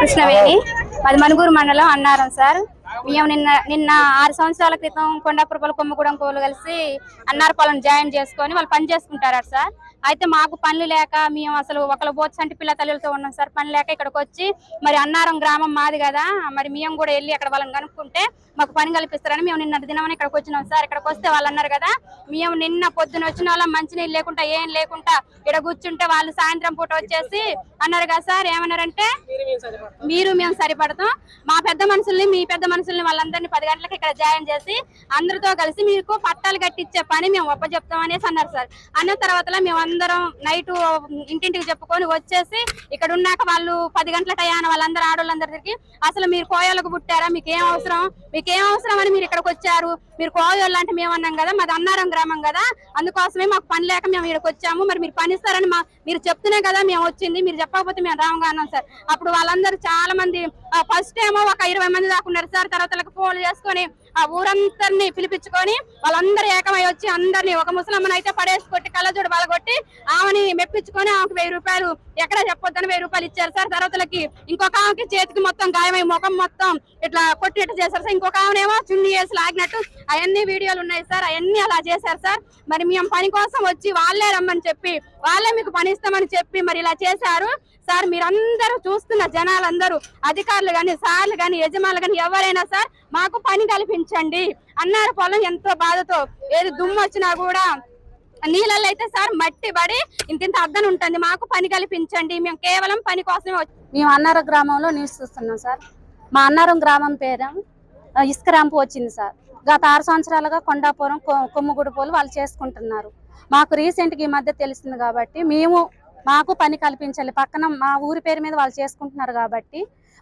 కృష్ణవేణి, అది మనుగూరు మండలం అన్నారం సార్. మేము నిన్న 6 సంవత్సరాల క్రితం కొండాపురపల్లి కొమ్మగూడెం కోళ్ళు కలిసి అన్నార పొలం జాయిన్ చేసుకొని వాళ్ళు పని చేసుకుంటారు సార్. అయితే మాకు పనులు లేక మేము అసలు ఒకళ్ళ బోత్సంటి పిల్ల తల్లులతో ఉన్నాం సార్. పని లేక ఇక్కడికి వచ్చి మరి అన్నారం గ్రామం మాది కదా, మరి మేము కూడా వెళ్ళి అక్కడ వాళ్ళని కనుక్కుంటే మాకు పని కల్పిస్తారని మేము నిన్న దినమని ఇక్కడికి వచ్చినాం సార్. ఇక్కడికి వస్తే వాళ్ళు అన్నారు కదా, మేము నిన్న పొద్దున వచ్చిన వాళ్ళం మంచినీళ్ళు లేకుండా ఏం లేకుండా ఇక్కడ కూర్చుంటే వాళ్ళు సాయంత్రం పూట వచ్చేసి అన్నారు కదా సార్. ఏమన్నారంటే మేము సరిపడతాం, మా పెద్ద మనుషుల్ని మీ పెద్ద మనుషుల్ని వాళ్ళందరినీ 10 గంటలకు ఇక్కడ జాయిన్ చేసి అందరితో కలిసి మీకు పట్టాలు కట్టించే పని మేము ఒప్పచెప్తాం అనేసి అన్నారు సార్. అన్న తర్వాత మేము అందరం నైట్ ఇంటింటికి చెప్పుకొని వచ్చేసి ఇక్కడ ఉన్నాక వాళ్ళు 10 గంటల టయాన వాళ్ళందరూ ఆడవాళ్ళందరికీ అసలు మీరు కోయలకు పుట్టారా, మీకేం అవసరం అని మీరు ఇక్కడికి వచ్చారు, మీరు కోయోళ్ళు అంటే మేము అన్నాం కదా, మాది అన్నారం గ్రామం కదా, అందుకోసమే మాకు పని లేక మేము ఇక్కడికి వచ్చాము, మరి మీరు పని ఇస్తారని మీరు చెప్తూనే కదా మేము వచ్చింది, మీరు చెప్పకపోతే మేము రాముగా అన్నాం సార్. అప్పుడు వాళ్ళందరూ చాలా మంది ఫస్ట్ ఏమో ఒక 20 మంది దాకా ఉన్నారు సార్. తర్వాత ఫోన్లు చేసుకొని ఆ ఊరందరినీ పిలిపించుకొని వాళ్ళందరూ ఏకమై వచ్చి అందరినీ ఒక ముసలమ్మని అయితే పడేసి కొట్టి కళ్ళజోడు బలగొట్టి ఆమెని మెప్పించుకొని ఆమెకు 1000 రూపాయలు ఎక్కడ చెప్పొద్దని 1000 రూపాయలు ఇచ్చారు సార్. తర్వాతలకి ఇంకొక ఆమెకి చేతికి మొత్తం గాయమై ముఖం మొత్తం ఇట్లా కొట్టినట్టు చేశారు సార్. ఇంకొక ఆమెనేమో చున్నీ వేసి లాగినట్టు అవన్నీ వీడియోలు ఉన్నాయి సార్. అవన్నీ అలా చేశారు సార్. మరి మేము పని కోసం వచ్చి వాళ్ళే రమ్మని చెప్పి వాళ్ళే మీకు పని ఇస్తామని చెప్పి మరి ఇలా చేశారు సార్. మీరందరూ చూస్తున్న జనాలందరూ అధికారులు కానీ సార్లు కానీ యజమానులు కానీ ఎవరైనా సార్ మాకు పని కల్పించండి. అన్నార పొలం ఎంతో బాధతో ఏది దుమ్ము వచ్చినా కూడా నీళ్ళల్లో అయితే సార్ మట్టి పడి ఇంత అద్దం ఉంటుంది, మాకు పని కల్పించండి, మేము కేవలం పని కోసమే వచ్చి. మేము అన్నారం గ్రామంలో నివసిస్తున్నాం సార్. మా అన్నారం గ్రామం పేరు ఇసుక ర్యాంపు వచ్చింది సార్. గత 6 సంవత్సరాలుగా కొండాపురం కొమ్ముగూడెపోలు వాళ్ళు చేసుకుంటున్నారు. మాకు రీసెంట్గా ఈ మధ్య తెలిసింది కాబట్టి మాకు పని కల్పించాలి, పక్కన మా ఊరి పేరు మీద వాళ్ళు చేసుకుంటున్నారు కాబట్టి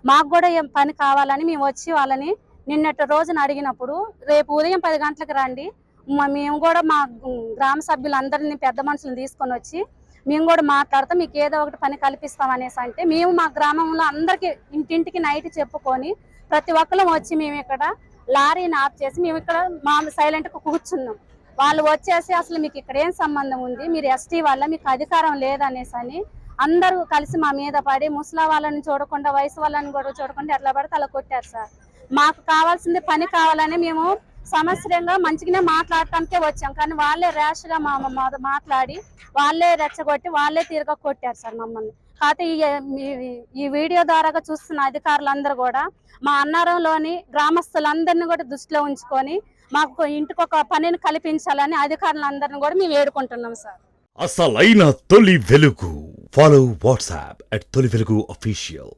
మాకు కూడా ఏం పని కావాలని మేము వచ్చి వాళ్ళని నిన్నటి రోజున అడిగినప్పుడు రేపు ఉదయం 10 గంటలకు రండి, మేము కూడా మా గ్రామ సభ్యులందరినీ పెద్ద మనుషులను తీసుకొని వచ్చి మేము కూడా మాట్లాడతాం, మీకు ఏదో ఒకటి పని కల్పిస్తాం అనేసి అంటే మేము మా గ్రామంలో అందరికీ ఇంటింటికి నైట్ చెప్పుకొని ప్రతి ఒక్కరం వచ్చి మేము ఇక్కడ లారీని ఆఫ్ చేసి మేము ఇక్కడ సైలెంట్గా కూర్చున్నాం. వాళ్ళు వచ్చేసి అసలు మీకు ఇక్కడ ఏం సంబంధం ఉంది, మీరు ఎస్టీ వల్ల మీకు అధికారం లేదనేసి అని అందరూ కలిసి మా మీద పడి ముసలా వాళ్ళని చూడకుండా వయసు వాళ్ళని కూడా చూడకుండా ఎట్లా పడితే అలా కొట్టారు సార్. మాకు కావాల్సింది పని కావాలని మేము సమస్యగా మంచిగానే మాట్లాడటానికే వచ్చాం, కానీ వాళ్ళే ర్యాష్గా మాట్లాడి వాళ్ళే రెచ్చగొట్టి వాళ్ళే తీరుగా కొట్టారు సార్ మమ్మల్ని. కాకపోతే ఈ వీడియో ద్వారాగా చూస్తున్న అధికారులందరూ కూడా మా అన్నారంలోని గ్రామస్తులందరినీ కూడా దృష్టిలో ఉంచుకొని మాకు ఇంటికి ఒక పనిని కల్పించాలని అధికారులందరినీ కూడా మేము వేడుకుంటున్నాం సార్. అసలైన తొలి వెలుగు. ఫాలో వాట్సాప్ @తొలి వెలుగు official.